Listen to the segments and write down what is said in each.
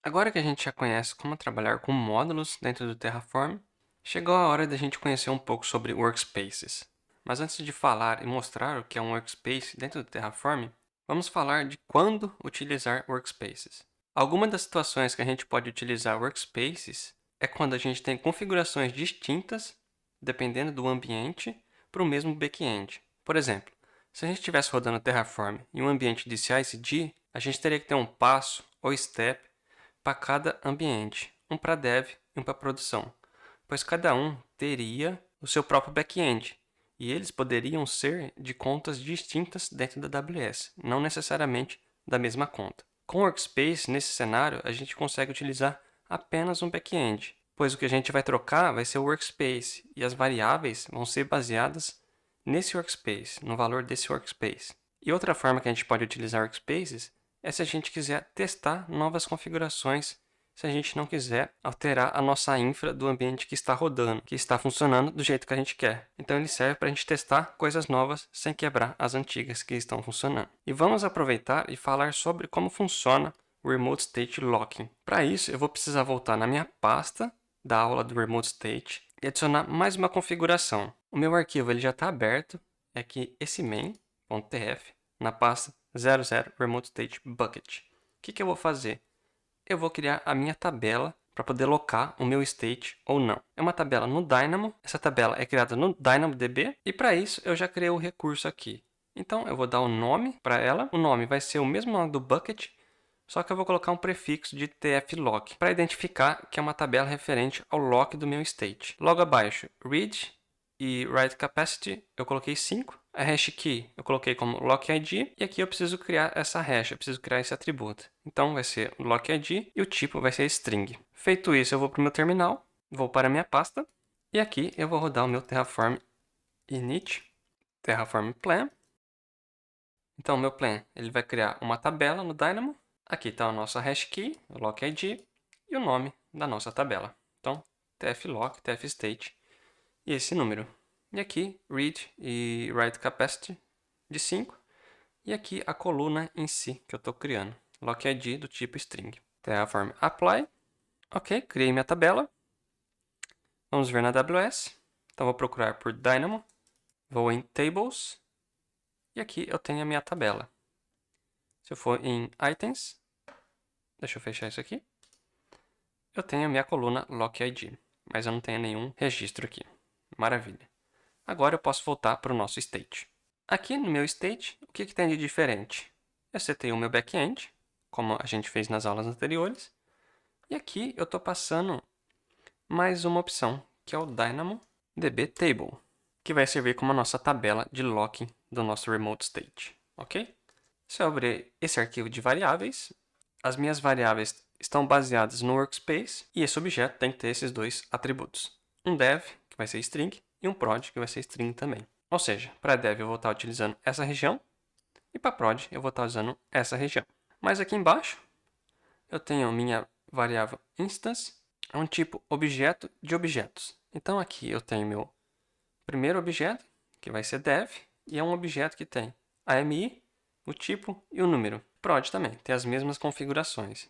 Agora que a gente já conhece como trabalhar com módulos dentro do Terraform, chegou a hora da gente conhecer um pouco sobre workspaces. Mas antes de falar e mostrar o que é um workspace dentro do Terraform, vamos falar de quando utilizar workspaces. Algumas das situações que a gente pode utilizar workspaces é quando a gente tem configurações distintas, dependendo do ambiente, para o mesmo back-end. Por exemplo, se a gente estivesse rodando Terraform em um ambiente de CI/CD, a gente teria que ter um passo ou step para cada ambiente, um para dev e um para produção, pois cada um teria o seu próprio back-end e eles poderiam ser de contas distintas dentro da AWS, não necessariamente da mesma conta. Com o Workspace, nesse cenário, a gente consegue utilizar apenas um back-end, pois o que a gente vai trocar vai ser o Workspace e as variáveis vão ser baseadas nesse Workspace, no valor desse Workspace. E outra forma que a gente pode utilizar Workspaces é se a gente quiser testar novas configurações, se a gente não quiser alterar a nossa infra do ambiente que está rodando, que está funcionando do jeito que a gente quer. Então ele serve para a gente testar coisas novas sem quebrar as antigas que estão funcionando. E vamos aproveitar e falar sobre como funciona o Remote State Locking. Para isso eu vou precisar voltar na minha pasta da aula do Remote State e adicionar mais uma configuração. O meu arquivo ele já está aberto, é aqui esse main.tf na pasta 00 Remote State Bucket. O que eu vou fazer? Eu vou criar a minha tabela para poder locar o meu state ou não. É uma tabela no Dynamo, essa tabela é criada no DynamoDB e para isso eu já criei o recurso aqui. Então eu vou dar um nome para ela, o nome vai ser o mesmo nome do bucket, só que eu vou colocar um prefixo de tflock para identificar que é uma tabela referente ao lock do meu state. Logo abaixo, read e write capacity eu coloquei 5. A hash key eu coloquei como lock ID e aqui eu preciso criar essa hash, eu preciso criar esse atributo. Então vai ser o lock ID e o tipo vai ser string. Feito isso, eu vou para o meu terminal, vou para a minha pasta e aqui eu vou rodar o meu Terraform init, Terraform plan. Então o meu plan ele vai criar uma tabela no Dynamo. Aqui está a nossa hash key, o lock ID e o nome da nossa tabela. Então tflock, tfstate e esse número. E aqui, read e write capacity de 5. E aqui a coluna em si que eu estou criando. Lock ID do tipo string. Terraform apply. Ok, criei minha tabela. Vamos ver na AWS. Então vou procurar por Dynamo. Vou em Tables. E aqui eu tenho a minha tabela. Se eu for em Items, deixa eu fechar isso aqui. Eu tenho a minha coluna Lock ID, mas eu não tenho nenhum registro aqui. Maravilha. Agora eu posso voltar para o nosso state. Aqui no meu state, o que tem de diferente? Eu setei o meu back-end, como a gente fez nas aulas anteriores. E aqui eu estou passando mais uma opção, que é o DynamoDB Table, que vai servir como a nossa tabela de locking do nosso remote state, ok? Se eu abrir esse arquivo de variáveis, as minhas variáveis estão baseadas no workspace e esse objeto tem que ter esses dois atributos. Um dev, que vai ser string, e um prod, que vai ser string também. Ou seja, para dev eu vou estar utilizando essa região e para prod eu vou estar usando essa região. Mas aqui embaixo eu tenho minha variável instance, é um tipo objeto de objetos. Então aqui eu tenho meu primeiro objeto, que vai ser dev, e é um objeto que tem a AMI, o tipo e o número. Prod também, tem as mesmas configurações.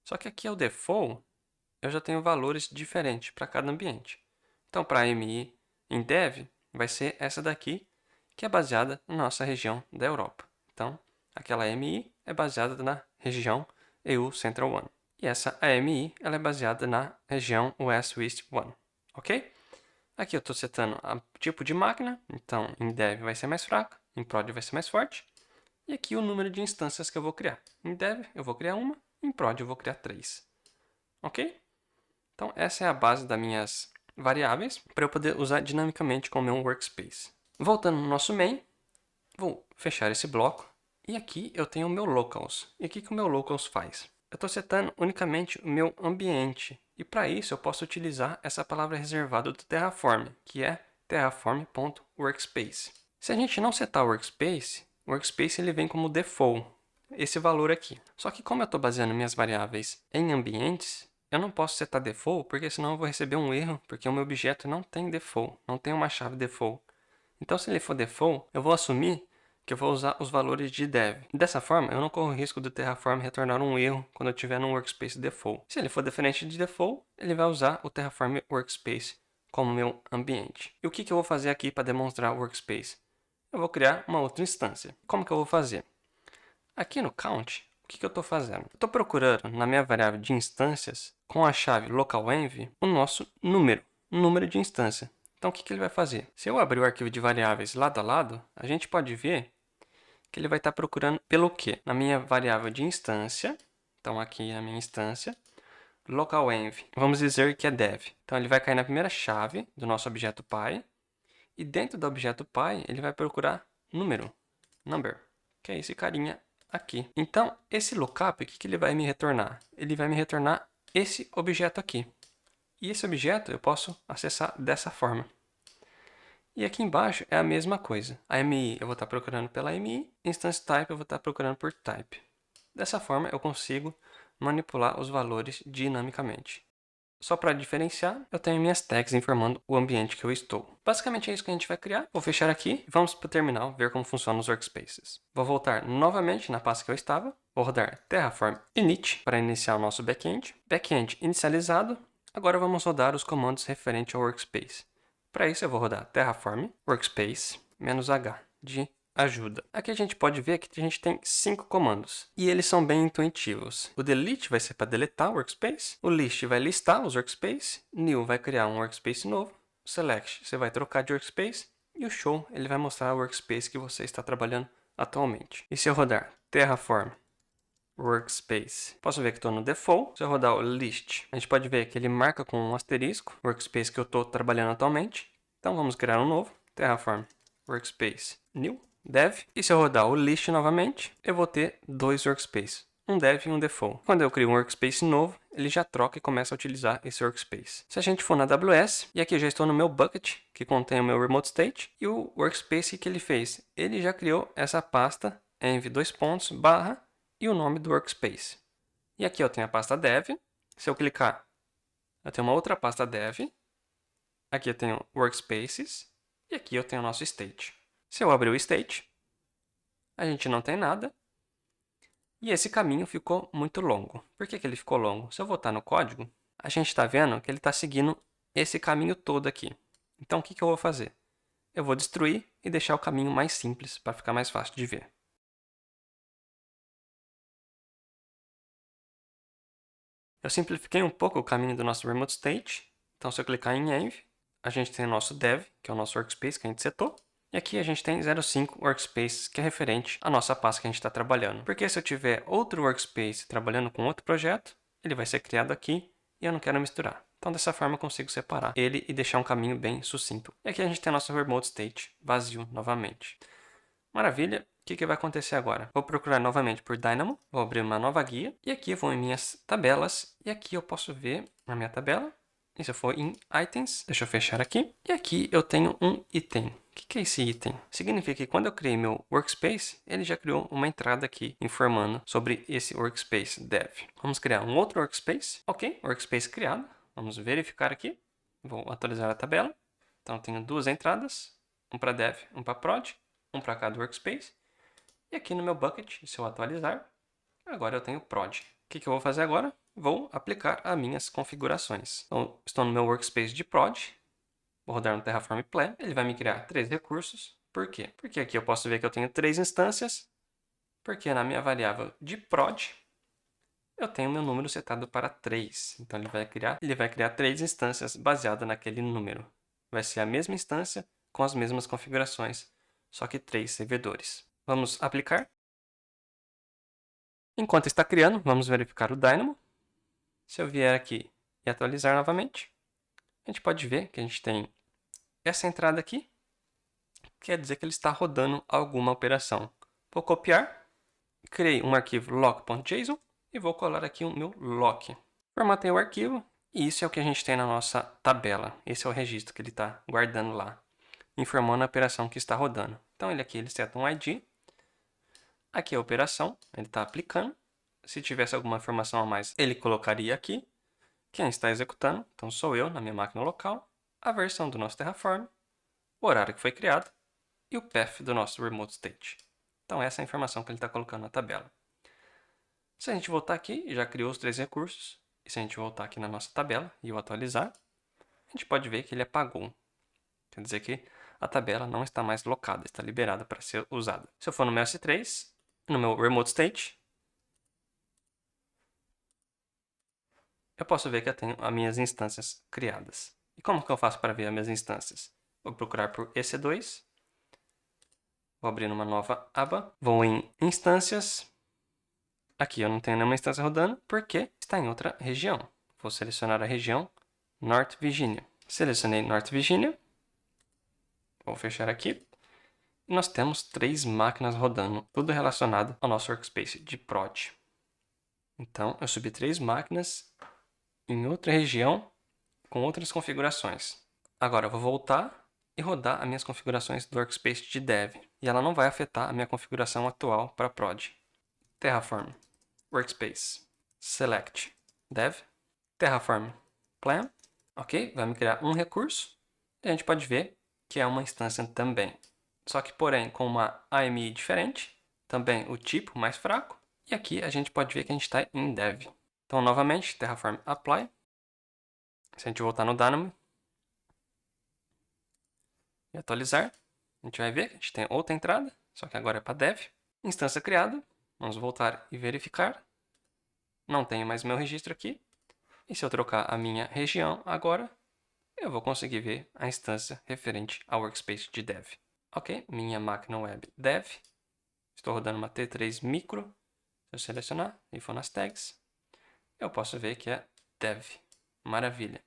Só que aqui é o default, eu já tenho valores diferentes para cada ambiente. Então para a AMI em dev, vai ser essa daqui, que é baseada na nossa região da Europa. Então, aquela AMI é baseada na região EU Central One. E essa AMI ela é baseada na região West East One. Ok? Aqui eu estou setando o tipo de máquina, então em dev vai ser mais fraco, em prod vai ser mais forte. E aqui o número de instâncias que eu vou criar. Em dev eu vou criar uma, em prod eu vou criar 3. Ok? Então essa é a base das minhas variáveis para eu poder usar dinamicamente com o meu workspace. Voltando no nosso main, vou fechar esse bloco e aqui eu tenho o meu locals. E o que o meu locals faz? Eu estou setando unicamente o meu ambiente e para isso eu posso utilizar essa palavra reservada do Terraform, que é terraform.workspace. Se a gente não setar o workspace ele vem como default, esse valor aqui. Só que como eu estou baseando minhas variáveis em ambientes, eu não posso setar default, porque senão eu vou receber um erro, porque o meu objeto não tem default, não tem uma chave default. Então, se ele for default, eu vou assumir que eu vou usar os valores de dev. Dessa forma, eu não corro o risco do Terraform retornar um erro quando eu estiver no Workspace Default. Se ele for diferente de Default, ele vai usar o Terraform Workspace como meu ambiente. E o que eu vou fazer aqui para demonstrar o Workspace? Eu vou criar uma outra instância. Como que eu vou fazer? Aqui no count, o que eu estou fazendo? Eu estou procurando na minha variável de instâncias, com a chave localenv, o nosso número de instância. Então, o que ele vai fazer? Se eu abrir o arquivo de variáveis lado a lado, a gente pode ver que ele vai estar procurando pelo quê? Na minha variável de instância, então aqui é a minha instância, localenv, vamos dizer que é dev. Então, ele vai cair na primeira chave do nosso objeto pi, e dentro do objeto pi, ele vai procurar number, que é esse carinha aqui. Então, esse lookup, o que ele vai me retornar? Ele vai me retornar esse objeto aqui. E esse objeto eu posso acessar dessa forma. E aqui embaixo é a mesma coisa. A MI eu vou estar procurando pela MI, Instance Type eu vou estar procurando por Type. Dessa forma eu consigo manipular os valores dinamicamente. Só para diferenciar, eu tenho minhas tags informando o ambiente que eu estou. Basicamente é isso que a gente vai criar. Vou fechar aqui e vamos para o terminal ver como funcionam os workspaces. Vou voltar novamente na pasta que eu estava. Vou rodar terraform init para iniciar o nosso backend. Backend inicializado. Agora vamos rodar os comandos referentes ao workspace. Para isso eu vou rodar terraform workspace -h de ajuda. Aqui a gente pode ver que a gente tem 5 comandos e eles são bem intuitivos. O delete vai ser para deletar o workspace, o list vai listar os workspaces, new vai criar um workspace novo, select você vai trocar de workspace e o show ele vai mostrar o workspace que você está trabalhando atualmente. E se eu rodar terraform workspace, posso ver que estou no default. Se eu rodar o list, a gente pode ver que ele marca com um asterisco o workspace que eu estou trabalhando atualmente. Então vamos criar um novo, terraform workspace new dev, e se eu rodar o list novamente, eu vou ter 2 workspaces, um dev e um default. Quando eu crio um workspace novo, ele já troca e começa a utilizar esse workspace. Se a gente for na AWS, e aqui eu já estou no meu bucket, que contém o meu remote state, e o workspace que ele fez, ele já criou essa pasta env barra e o nome do workspace. E aqui eu tenho a pasta dev, se eu clicar, eu tenho uma outra pasta dev, aqui eu tenho workspaces, e aqui eu tenho o nosso state. Se eu abrir o state, a gente não tem nada. E esse caminho ficou muito longo. Por que ele ficou longo? Se eu voltar no código, a gente está vendo que ele está seguindo esse caminho todo aqui. Então, o que eu vou fazer? Eu vou destruir e deixar o caminho mais simples para ficar mais fácil de ver. Eu simplifiquei um pouco o caminho do nosso remote state. Então, se eu clicar em env, a gente tem o nosso dev, que é o nosso workspace que a gente setou. E aqui a gente tem 05 workspaces, que é referente à nossa pasta que a gente está trabalhando. Porque se eu tiver outro workspace trabalhando com outro projeto, ele vai ser criado aqui e eu não quero misturar. Então, dessa forma, eu consigo separar ele e deixar um caminho bem sucinto. E aqui a gente tem nosso remote state vazio novamente. Maravilha! O que vai acontecer agora? Vou procurar novamente por Dynamo, vou abrir uma nova guia, e aqui eu vou em minhas tabelas, e aqui eu posso ver na minha tabela, e se eu for em Items, deixa eu fechar aqui, e aqui eu tenho um item. O que é esse item? Significa que quando eu criei meu workspace, ele já criou uma entrada aqui informando sobre esse workspace dev. Vamos criar um outro workspace. Ok, workspace criado. Vamos verificar aqui. Vou atualizar a tabela. Então, eu tenho 2 entradas, um para dev, um para prod, um para cada workspace. E aqui no meu bucket, se eu atualizar, agora eu tenho prod. O que eu vou fazer agora? Vou aplicar as minhas configurações. Então, estou no meu workspace de prod. Vou rodar no Terraform Plan, ele vai me criar 3 recursos. Por quê? Porque aqui eu posso ver que eu tenho 3 instâncias, porque na minha variável de prod, eu tenho meu número setado para 3. Então ele vai criar 3 instâncias baseadas naquele número. Vai ser a mesma instância com as mesmas configurações, só que 3 servidores. Vamos aplicar. Enquanto está criando, vamos verificar o Dynamo. Se eu vier aqui e atualizar novamente, a gente pode ver que a gente tem essa entrada aqui, quer dizer que ele está rodando alguma operação. Vou copiar, criei um arquivo lock.json e vou colar aqui o meu lock. Formatei o arquivo e isso é o que a gente tem na nossa tabela. Esse é o registro que ele está guardando lá, informando a operação que está rodando. Então ele seta um ID, aqui é a operação, ele está aplicando. Se tivesse alguma informação a mais, ele colocaria aqui. Quem está executando, então sou eu na minha máquina local, a versão do nosso Terraform, o horário que foi criado e o path do nosso remote state. Então essa é a informação que ele está colocando na tabela. Se a gente voltar aqui, já criou os 3 recursos. E se a gente voltar aqui na nossa tabela e eu atualizar, a gente pode ver que ele apagou. Quer dizer que a tabela não está mais locada, está liberada para ser usada. Se eu for no meu S3, no meu Remote State, eu posso ver que eu tenho as minhas instâncias criadas. E como que eu faço para ver as minhas instâncias? Vou procurar por EC2, vou abrir uma nova aba, vou em Instâncias. Aqui eu não tenho nenhuma instância rodando porque está em outra região. Vou selecionar a região North Virginia. Selecionei North Virginia. Vou fechar aqui. E nós temos 3 máquinas rodando, tudo relacionado ao nosso workspace de prod. Então, eu subi 3 máquinas em outra região com outras configurações. Agora eu vou voltar e rodar as minhas configurações do workspace de dev. E ela não vai afetar a minha configuração atual para prod. Terraform, Workspace, Select, Dev, Terraform, Plan. Ok, vai me criar um recurso. E a gente pode ver que é uma instância também. Só que, porém, com uma AMI diferente. Também o tipo mais fraco. E aqui a gente pode ver que a gente está em Dev. Então, novamente, Terraform Apply. Se a gente voltar no Dynamo e atualizar, a gente vai ver que a gente tem outra entrada, só que agora é para Dev. Instância criada. Vamos voltar e verificar. Não tenho mais meu registro aqui. E se eu trocar a minha região agora, eu vou conseguir ver a instância referente ao workspace de dev. Ok, minha máquina web dev. Estou rodando uma T3 micro. Se eu selecionar e for nas tags, eu posso ver que é dev. Maravilha.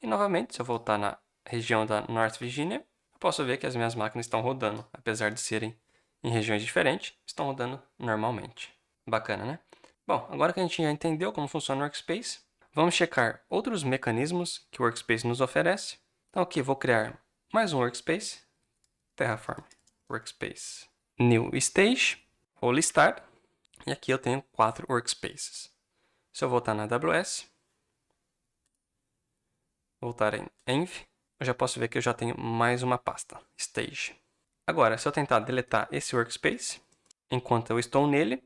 E novamente, se eu voltar na região da North Virginia, eu posso ver que as minhas máquinas estão rodando. Apesar de serem em regiões diferentes, estão rodando normalmente. Bacana, né? Bom, agora que a gente já entendeu como funciona o Workspace, vamos checar outros mecanismos que o Workspace nos oferece. Então aqui vou criar mais um Workspace, Terraform Workspace New Stage, vou listar, e aqui eu tenho 4 Workspaces. Se eu voltar na AWS, voltar em Env, eu já posso ver que eu já tenho mais uma pasta, Stage. Agora, se eu tentar deletar esse Workspace, enquanto eu estou nele,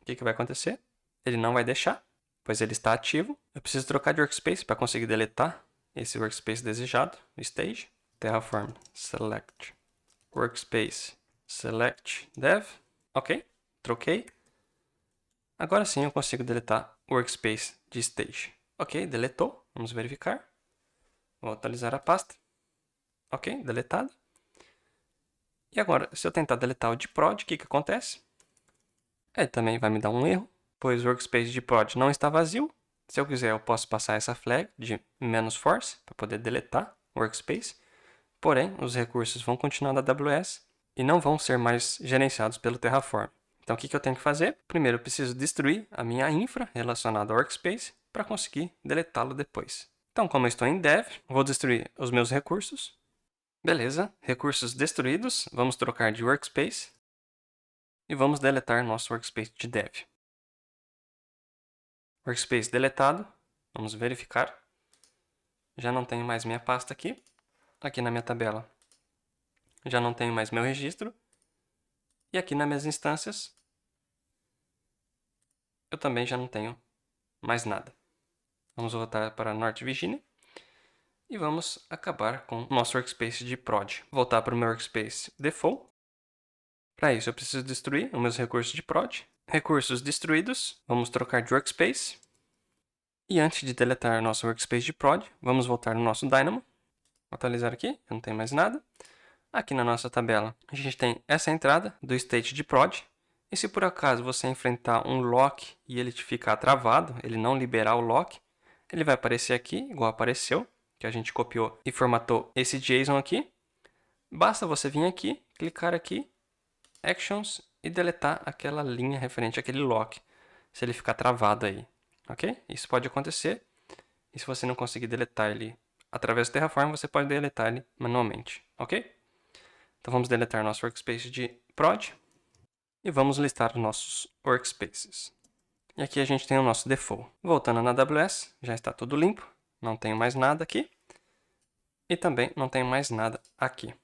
o que vai acontecer? Ele não vai deixar, pois ele está ativo. Eu preciso trocar de workspace para conseguir deletar esse workspace desejado, stage. Terraform select workspace select dev. Ok, troquei. Agora sim eu consigo deletar o workspace de stage. Ok, deletou. Vamos verificar. Vou atualizar a pasta. Ok, deletado. E agora, se eu tentar deletar o de prod, o que acontece? Ele também vai me dar um erro, pois o workspace de prod não está vazio. Se eu quiser, eu posso passar essa flag de "-force" para poder deletar o workspace. Porém, os recursos vão continuar na AWS e não vão ser mais gerenciados pelo Terraform. Então, o que eu tenho que fazer? Primeiro, eu preciso destruir a minha infra relacionada ao workspace para conseguir deletá-lo depois. Então, como eu estou em dev, vou destruir os meus recursos. Beleza, recursos destruídos. Vamos trocar de workspace e vamos deletar nosso workspace de dev. Workspace deletado. Vamos verificar. Já não tenho mais minha pasta aqui. Aqui na minha tabela já não tenho mais meu registro. E aqui nas minhas instâncias eu também já não tenho mais nada. Vamos voltar para North Virginia e vamos acabar com o nosso workspace de prod. Voltar para o meu workspace default. Para isso eu preciso destruir os meus recursos de prod. Recursos destruídos. Vamos trocar de workspace. E antes de deletar nosso workspace de prod, vamos voltar no nosso Dynamo. Atualizar aqui, eu não tenho mais nada. Aqui na nossa tabela, a gente tem essa entrada do state de prod. E se por acaso você enfrentar um lock e ele ficar travado, ele não liberar o lock, ele vai aparecer aqui, igual apareceu, que a gente copiou e formatou esse JSON aqui. Basta você vir aqui, clicar aqui, Actions, e deletar aquela linha referente àquele lock, se ele ficar travado aí. Ok? Isso pode acontecer. E se você não conseguir deletar ele através do Terraform, você pode deletar ele manualmente. Ok? Então vamos deletar nosso workspace de prod e vamos listar os nossos workspaces. E aqui a gente tem o nosso default. Voltando na AWS, já está tudo limpo, não tenho mais nada aqui e também não tenho mais nada aqui.